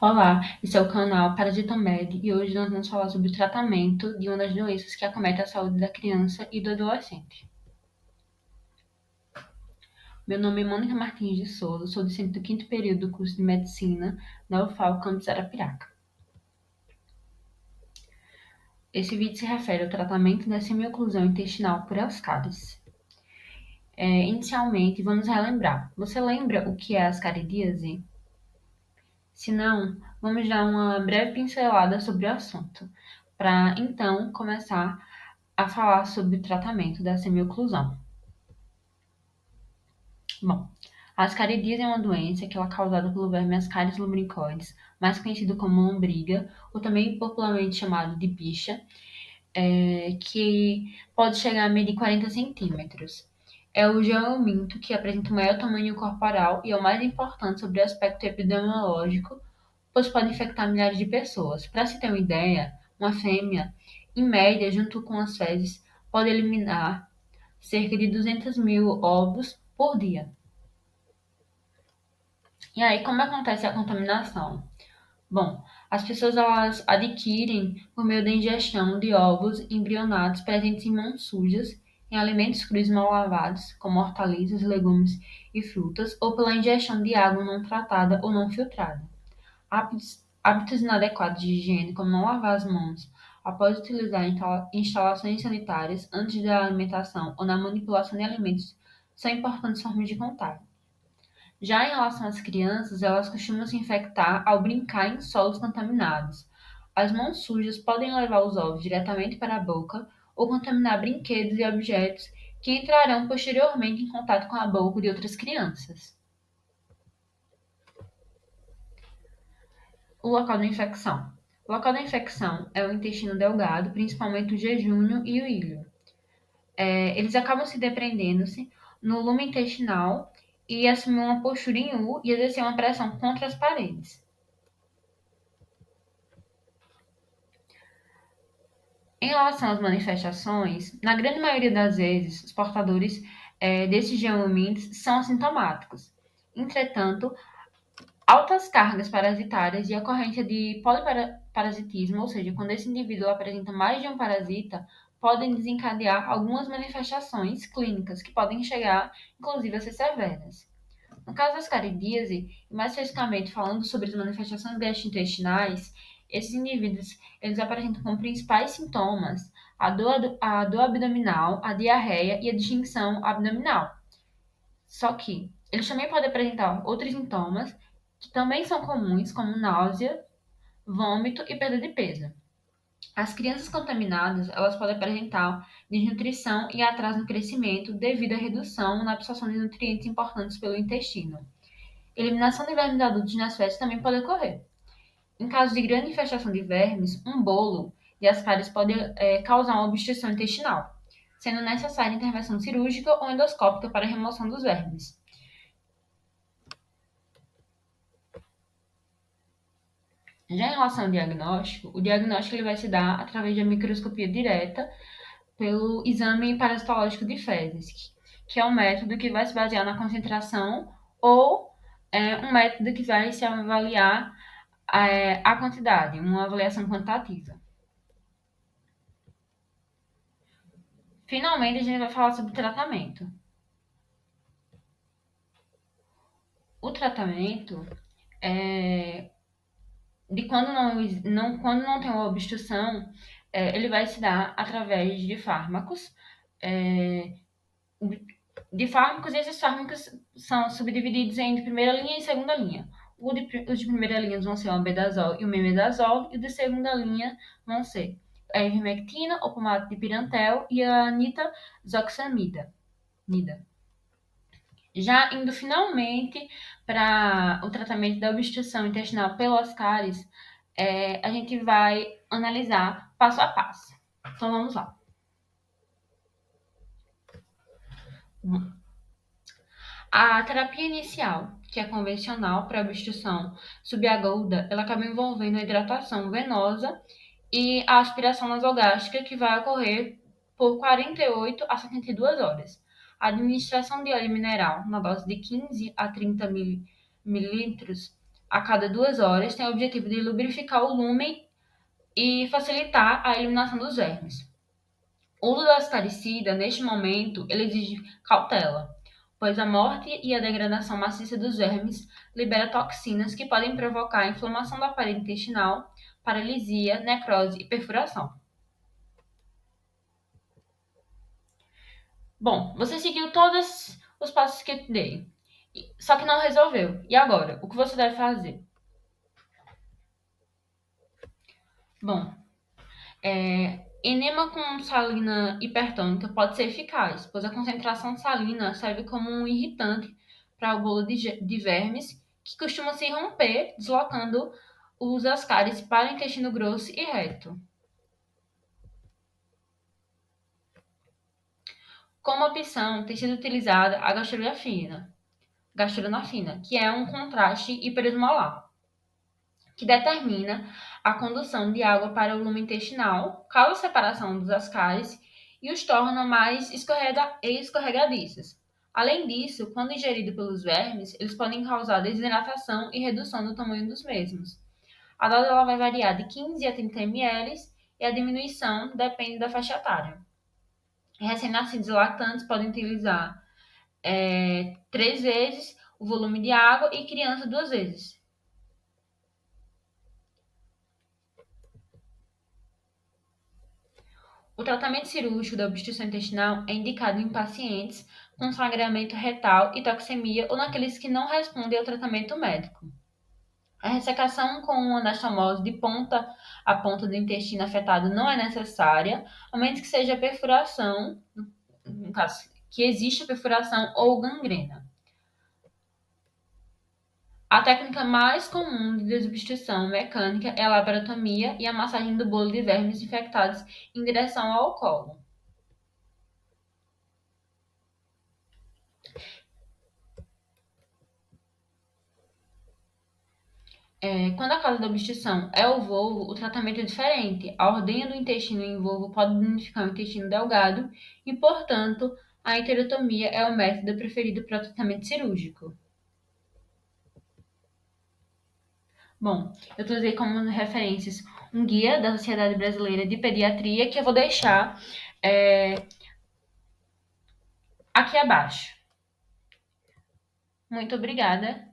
Olá, esse é o canal Parasitomed e hoje nós vamos falar sobre o tratamento de uma das doenças que acomete a saúde da criança e do adolescente. Meu nome é Mônica Martins de Souza, sou discente do quinto período do curso de Medicina na UFAL Campus Arapiraca. Esse vídeo se refere ao tratamento da semioclusão intestinal por ascaris. Inicialmente, vamos relembrar. Você lembra o que é ascaridíase? Se não, vamos dar uma breve pincelada sobre o assunto, para então começar a falar sobre o tratamento da semioclusão. Bom, a ascaridíase é uma doença que é causada pelo verme Ascaris lumbricoides, mais conhecido como lombriga, ou também popularmente chamado de picha, que pode chegar a medir 40 centímetros. É o geominto que apresenta o maior tamanho corporal e é o mais importante sobre o aspecto epidemiológico, pois pode infectar milhares de pessoas. Para se ter uma ideia, uma fêmea, em média, junto com as fezes, pode eliminar cerca de 200 mil ovos por dia. E aí, como acontece a contaminação? Bom, as pessoas elas adquirem por meio da ingestão de ovos embrionados presentes em mãos sujas, em alimentos crus mal lavados, como hortaliças, legumes e frutas, ou pela ingestão de água não tratada ou não filtrada. Hábitos inadequados de higiene, como não lavar as mãos após utilizar instalações sanitárias antes da alimentação ou na manipulação de alimentos, são importantes formas de contágio. Já em relação às crianças, elas costumam se infectar ao brincar em solos contaminados. As mãos sujas podem levar os ovos diretamente para a boca ou contaminar brinquedos e objetos que entrarão posteriormente em contato com a boca de outras crianças. O local da infecção. O local da infecção é o intestino delgado, principalmente o jejunho e o íleo. Eles acabam se depreendendo-se no lume intestinal e assumir uma postura em U e exercer uma pressão contra as paredes. Em relação às manifestações, na grande maioria das vezes, os portadores desses geomintes são assintomáticos. Entretanto, altas cargas parasitárias e ocorrência de poliparasitismo, ou seja, quando esse indivíduo apresenta mais de um parasita, podem desencadear algumas manifestações clínicas que podem chegar, inclusive, a ser severas. No caso da ascaridíase, e mais especificamente falando sobre as manifestações gastrointestinais, esses indivíduos eles apresentam como principais sintomas a dor abdominal, a diarreia e a distinção abdominal. Só que eles também podem apresentar outros sintomas que também são comuns, como náusea, vômito e perda de peso. As crianças contaminadas, elas podem apresentar desnutrição e atraso no crescimento devido à redução na absorção de nutrientes importantes pelo intestino. Eliminação de vermes adultos nas fezes também pode ocorrer. Em caso de grande infestação de vermes, um bolo de ascaris pode causar uma obstrução intestinal, sendo necessária intervenção cirúrgica ou endoscópica para a remoção dos vermes. Já em relação ao diagnóstico, o diagnóstico ele vai se dar através da microscopia direta pelo exame parasitológico de fezes, que é um método que vai se basear na concentração ou um método que vai se avaliar a quantidade, uma avaliação quantitativa. Finalmente, a gente vai falar sobre o tratamento. O tratamento de quando não tem uma obstrução, ele vai se dar através de fármacos, e esses fármacos são subdivididos em de primeira linha e segunda linha. Os de primeira linha vão ser o albendazol e o mebendazol, e os de segunda linha vão ser a ivermectina, o pomato de pirantel e a nitazoxanida. Já indo finalmente para o tratamento da obstrução intestinal pelas cáries, a gente vai analisar passo a passo. Então vamos lá. A terapia inicial, que é convencional para obstrução subaguda, ela acaba envolvendo a hidratação venosa e a aspiração nasogástrica, que vai ocorrer por 48 a 72 horas. A administração de óleo mineral na dose de 15 a 30 mililitros a cada 2 horas tem o objetivo de lubrificar o lúmen e facilitar a eliminação dos vermes. O uso do ascaricida, neste momento, ele exige cautela, pois a morte e a degradação maciça dos vermes libera toxinas que podem provocar inflamação da parede intestinal, paralisia, necrose e perfuração. Bom, você seguiu todos os passos que eu te dei, só que não resolveu. E agora? O que você deve fazer? Bom, enema com salina hipertônica pode ser eficaz, pois a concentração salina serve como um irritante para o bolo de vermes, que costuma se romper, deslocando os ascaris para o intestino grosso e reto. Como opção, tem sido utilizada a gastronafina, que é um contraste hiperosmolar, que determina a condução de água para o lume intestinal, causa separação dos ascaris e os torna mais escorregadiços. Além disso, quando ingerido pelos vermes, eles podem causar desidratação e redução do tamanho dos mesmos. A dose ela vai variar de 15 a 30 ml e a diminuição depende da faixa etária. Recém-nascidos e lactantes podem utilizar 3 vezes o volume de água e criança 2 vezes. O tratamento cirúrgico da obstrução intestinal é indicado em pacientes com sangramento retal e toxemia ou naqueles que não respondem ao tratamento médico. A ressecação com anastomose de ponta a ponta do intestino afetado não é necessária, a menos que seja perfuração, no caso, que exista perfuração ou gangrena. A técnica mais comum de desobstrução mecânica é a laparotomia e a massagem do bolo de vermes infectados em direção ao colo. Quando a causa da obstrução é o volvo, o tratamento é diferente. A ordenha do intestino em volvo pode danificar o intestino delgado e, portanto, a enterotomia é o método preferido para o tratamento cirúrgico. Bom, eu usei como referências um guia da Sociedade Brasileira de Pediatria que eu vou deixar aqui abaixo. Muito obrigada.